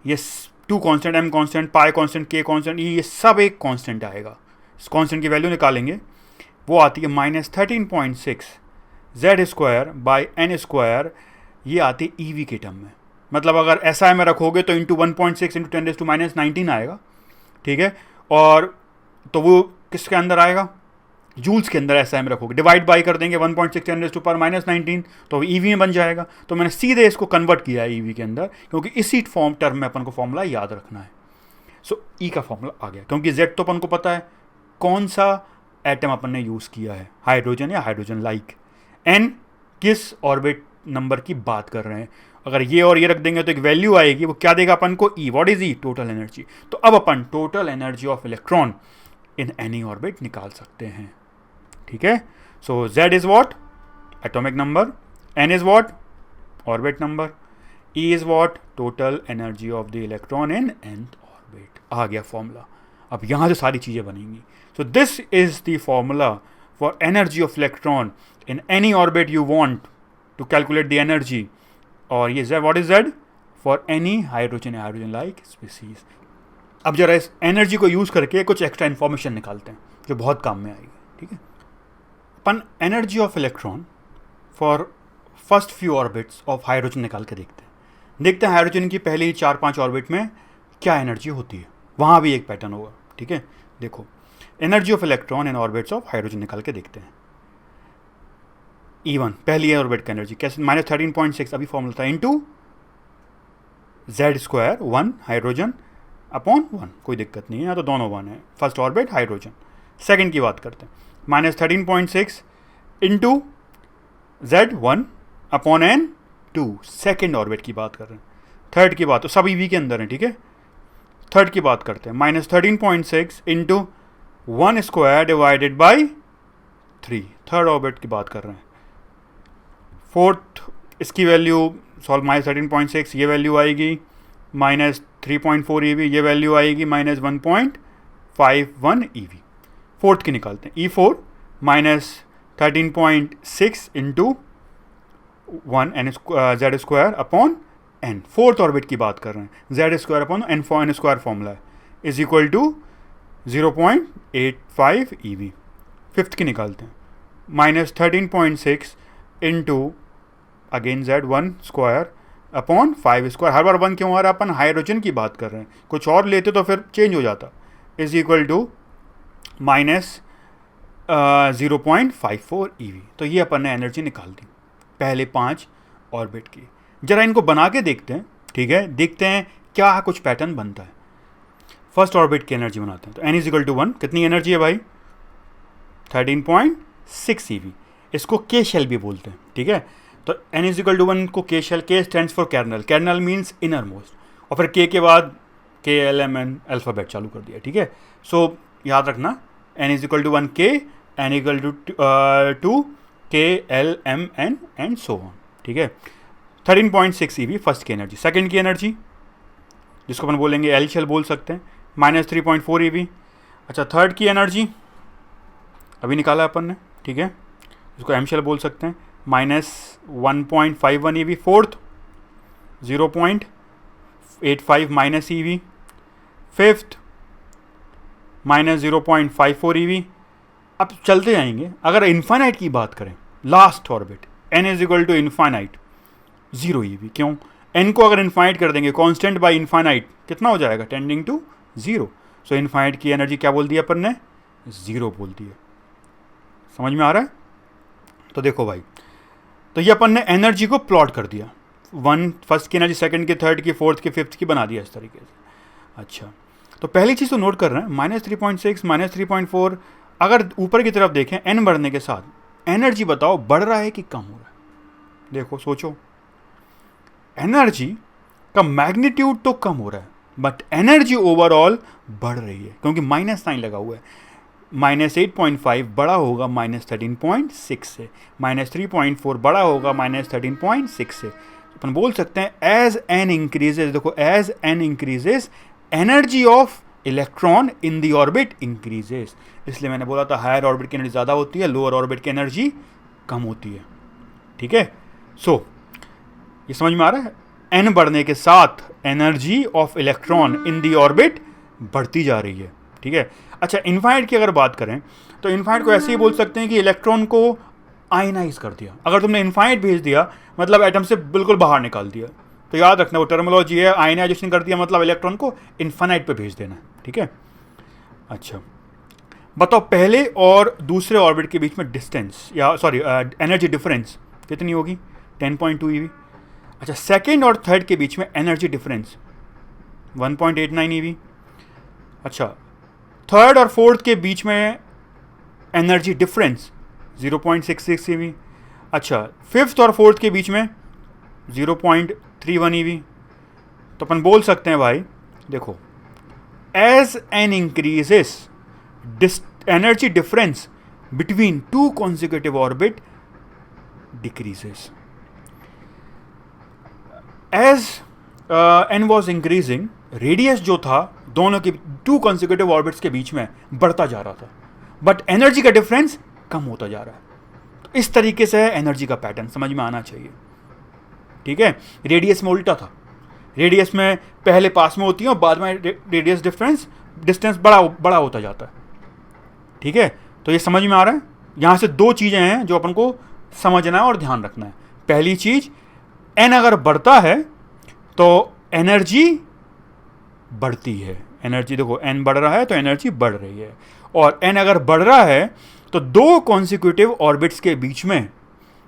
ये two constant, m constant, pi constant, k constant, ये सब एक कांस्टेंट आएगा। इस कांस्टेंट की वैल्यू निकालेंगे, वो आती है -13.6 Z square by n square, ये आती है ईवी के टर्म में। मतलब अगर SI में रखोगे तो इंटू 1.6 इंटू 10⁻19 आएगा, ठीक है। और तो वो किसके अंदर आएगा, जूल्स के अंदर SI में रखोगे, डिवाइड बाई कर देंगे 1.6 10⁻19 तो ईवी में बन जाएगा। तो मैंने सीधे इसको कन्वर्ट किया है ईवी के अंदर, क्योंकि इसी फॉर्म टर्म में अपन को फॉर्मूला याद रखना है। सो ई का फॉर्मूला आ गया, क्योंकि जेड तो अपन को पता है कौन सा एटम अपन ने यूज़ किया है, हाइड्रोजन या हाइड्रोजन लाइक। एन किस ऑर्बिट नंबर की बात कर रहे हैं, अगर ये और ये रख देंगे तो एक वैल्यू आएगी, वो क्या देगा अपन को, E. What is E, total energy. तो अब अपन total energy of electron in any orbit निकाल सकते हैं, ठीक है। So Z is what, atomic number, n is what, orbit number, E is what, total energy of the electron in nth orbit. आ गया फॉर्मूला। अब यहां से सारी चीजें बनेंगी। So this is the formula for energy of electron in any orbit you want to calculate the energy. और ये Z, what is Z, for any hydrogen like species. अब जरा इस एनर्जी को यूज करके कुछ एक्स्ट्रा इंफॉर्मेशन निकालते हैं जो बहुत काम में आएगी, ठीक है। अपन energy of electron for first few orbits of hydrogen निकाल के देखते हैं हाइड्रोजन की पहली 4-5 ऑर्बिट में क्या एनर्जी होती है, वहाँ भी एक पैटर्न होगा, ठीक है। देखो, energy of electron in orbits of hydrogen निकाल के देखते हैं। E1 पहली ऑर्बिट का एनर्जी कैसे, -13.6 अभी फॉर्मूला था, into Z square 1 hydrogen upon 1, कोई दिक्कत नहीं है, यहाँ तो दोनों 1 है। First orbit hydrogen. सेकंड की बात करते हैं, -13.6 into Z1 upon N2, second orbit की बात कर रहे हैं। थर्ड की बात तो सब ईवी के अंदर है, ठीक है। थर्ड की बात करते हैं, -13.6 into 1 square divided by 3, third orbit की बात कर रहे हैं। फोर्थ, इसकी वैल्यू सॉल्व, -13.6 ये वैल्यू आएगी, -3.4 EV ये वैल्यू आएगी, -1.51 EV। फोर्थ की निकालते हैं, E4 -13.6 into 1 Z square upon n, fourth orbit की बात कर रहे हैं, Z square upon n square formula है, is equal to 0.85 EV। Fifth की निकालते हैं, -13.6 into again Z1 square upon 5 square, हर बार 1 क्यों आ रहा है, अपन हाइड्रोजन की बात कर रहे हैं, कुछ और लेते तो फिर चेंज हो जाता, इज इक्वल टू -0.54 EV। तो ये अपन ने एनर्जी निकाल दी पहले 5 ऑर्बिट की। जरा इनको बना के देखते हैं, ठीक है, देखते हैं क्या कुछ पैटर्न बनता है। फर्स्ट ऑर्बिट की एनर्जी बनाते हैं, तो n इज इक्वल टू 1, कितनी एनर्जी है भाई, 13.6 EV। इसको के शेल भी बोलते हैं, ठीक है। तो n इज इक्वल टू 1 को K shell, K stands for kernel, kernel means inner most, और फिर के बाद KLMN अल्फ़ाबेट चालू कर दिया, ठीक है। सो याद रखना, n is equal to 1 K, n equal to 2 KLMN and so on, ठीक है। 13.6 EV फर्स्ट की एनर्जी। सेकंड की एनर्जी जिसको अपन बोलेंगे एल शेल बोल सकते हैं, -3.4 EV। अच्छा, थर्ड की एनर्जी अभी निकाला अपन ने, ठीक है, इसको एम शेल बोल सकते हैं, -1.51 EV। Fourth 0.85 minus EV। Fifth -0.54 EV। अब चलते जाएंगे, अगर इन्फाइनाइट की बात करें, last orbit n is equal to infinite 0 EV। क्यों, n को अगर इन्फाइनाइट कर देंगे, कांस्टेंट बाय इन्फाइनाइट कितना हो जाएगा, टेंडिंग टू 0। सो इन्फाइनाइट की एनर्जी क्या बोल दी अपन ने, 0 बोल दी है। समझ में आ रहा है। तो देखो भाई, तो ये अपन ने एनर्जी को प्लॉट कर दिया, 1 फर्स्ट की एनर्जी, सेकंड की, थर्ड की, फोर्थ की, फिफ्थ की बना दिया इस तरीके से। अच्छा, तो पहली चीज़ तो नोट कर रहे हैं, -3.6 -3.4, अगर ऊपर की तरफ देखें n बढ़ने के साथ एनर्जी बताओ बढ़ रहा है कि कम हो रहा है। देखो सोचो, एनर्जी का मैग्नीट्यूड तो कम हो रहा है, बट एनर्जी ओवरऑल बढ़ रही है, क्योंकि माइनस साइन लगा हुआ है। -8.5 बड़ा होगा -13.6 से, -3.4 बड़ा होगा -13.6 से। अपन बोल सकते हैं एज एन इंक्रीजेज, देखो as n increases energy of electron in the orbit increases. इसलिए मैंने बोला था हायर ऑर्बिट की एनर्जी ज़्यादा होती है, लोअर ऑर्बिट की एनर्जी कम होती है, ठीक है। सो ये समझ में आ रहा है, एन बढ़ने के साथ energy of electron in the orbit बढ़ती जा रही है, ठीक है। अच्छा, इन्फाइनाइट की अगर बात करें तो इन्फाइनाइट को ऐसे ही बोल सकते हैं कि इलेक्ट्रॉन को आयनाइज कर दिया। अगर तुमने इन्फाइनाइट भेज दिया मतलब एटम से बिल्कुल बाहर निकाल दिया, तो याद रखना वो टर्मिनोलॉजी है, आयनाइजेशन कर दिया मतलब इलेक्ट्रॉन को इन्फाइनाइट पे भेज देना, ठीक है। अच्छा बताओ, पहले और दूसरे ऑर्बिट के बीच में डिस्टेंस या सॉरी एनर्जी डिफरेंस कितनी होगी? 10.2 eV। अच्छा, सेकेंड और थर्ड के बीच में एनर्जी डिफरेंस 1.89 eV। अच्छा, थर्ड और फोर्थ के बीच में एनर्जी डिफरेंस 0.66 eV। अच्छा, फिफ्थ और फोर्थ के बीच में 0.31 eV। तो अपन बोल सकते हैं भाई देखो, as n increases energy difference between two consecutive orbit decreases. As n was increasing, radius जो था दोनों के टू कॉन्जिक्यूटिव ऑर्बिट्स के बीच में बढ़ता जा रहा था, बट एनर्जी का डिफरेंस कम होता जा रहा है। तो इस तरीके से एनर्जी का पैटर्न समझ में आना चाहिए, ठीक है। रेडियस में उल्टा था, रेडियस में पहले पास में होती है और बाद में रेडियस डिस्टेंस बड़ा होता जाता है, ठीक है। तो ये समझ में आ रहा है। यहाँ से दो चीज़ें हैं जो अपन को समझना है और ध्यान रखना है। पहली चीज, एन अगर बढ़ता है तो एनर्जी बढ़ती है। एनर्जी देखो, एन बढ़ रहा है तो एनर्जी बढ़ रही है, और एन अगर बढ़ रहा है तो दो कॉन्सिक्यूटिव ऑर्बिट्स के बीच में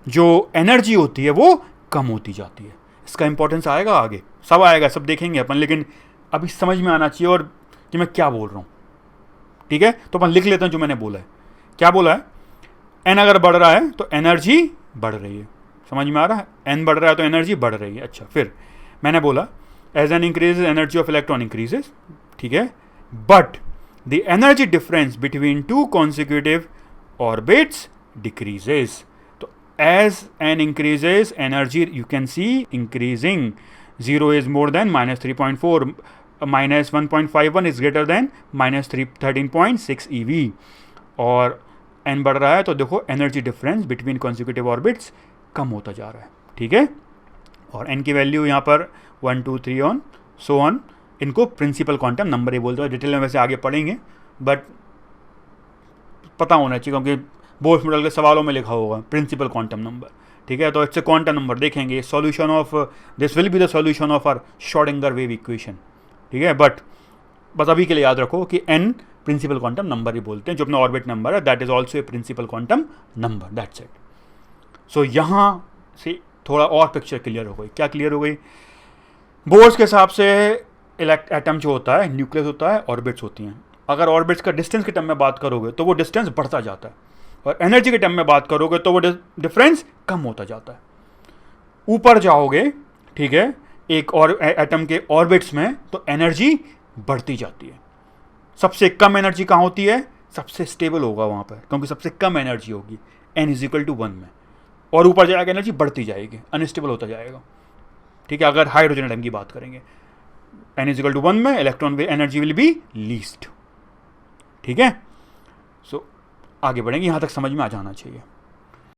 जो एनर्जी होती है वो कम होती जाती है। इसका इंपॉर्टेंस आएगा आगे, सब आएगा, सब देखेंगे अपन, लेकिन अभी समझ में आना चाहिए और कि मैं क्या बोल रहा हूँ, ठीक है। तो अपन लिख लेते हैं जो मैंने बोला है। क्या बोला है? एन अगर बढ़ रहा है तो एनर्जी बढ़ रही है, समझ में आ रहा है। एन बढ़ रहा है तो एनर्जी बढ़ रही है। अच्छा, फिर मैंने बोला as n increases energy of electron increases, ठीक है, but the energy difference between two consecutive orbits decreases. तो as n increases energy you can see increasing, 0 is more than -3.4, -1.51 is greater than -13.6 eV, और n बढ़ रहा है तो देखो energy difference between consecutive orbits कम होता जा रहा है, ठीक है। और एन की वैल्यू यहाँ पर 1 2 3 ऑन सो ऑन, इनको प्रिंसिपल क्वांटम नंबर ही बोलते हैं। डिटेल में वैसे आगे पढ़ेंगे, बट पता होना चाहिए क्योंकि बोर्ड मॉडल के सवालों में लिखा होगा प्रिंसिपल क्वांटम नंबर, ठीक है। तो इससे क्वांटम नंबर देखेंगे, solution of this will be the solution of our Schrodinger wave equation, ठीक है। बट बस अभी के लिए याद रखो कि एन प्रिंसिपल क्वांटम नंबर ही बोलते हैं, जो अपना ऑर्बिट नंबर है that is also a principal quantum number, that's it. So यहाँ से थोड़ा और पिक्चर क्लियर हो गई। क्या क्लियर हो गई? बोर्ड्स के हिसाब से एटम जो होता है, न्यूक्लियस होता है, ऑर्बिट्स होती हैं। अगर ऑर्बिट्स का डिस्टेंस के टर्म में बात करोगे तो वो डिस्टेंस बढ़ता जाता है, और एनर्जी के टर्म में बात करोगे तो वो डिफरेंस कम होता जाता है। ऊपर जाओगे, ठीक है, एक और एटम के ऑर्बिट्स में, तो एनर्जी बढ़ती जाती है। सबसे कम एनर्जी कहाँ होती है? सबसे स्टेबल होगा वहाँ पर, क्योंकि सबसे कम एनर्जी होगी n=1 में, और ऊपर जाएगा एनर्जी बढ़ती जाएगी, अनस्टेबल होता जाएगा, ठीक है। अगर हाइड्रोजन एटम की बात करेंगे, n=1 में electron energy will be least, ठीक है। सो आगे बढ़ेंगे, यहाँ तक समझ में आ जाना चाहिए।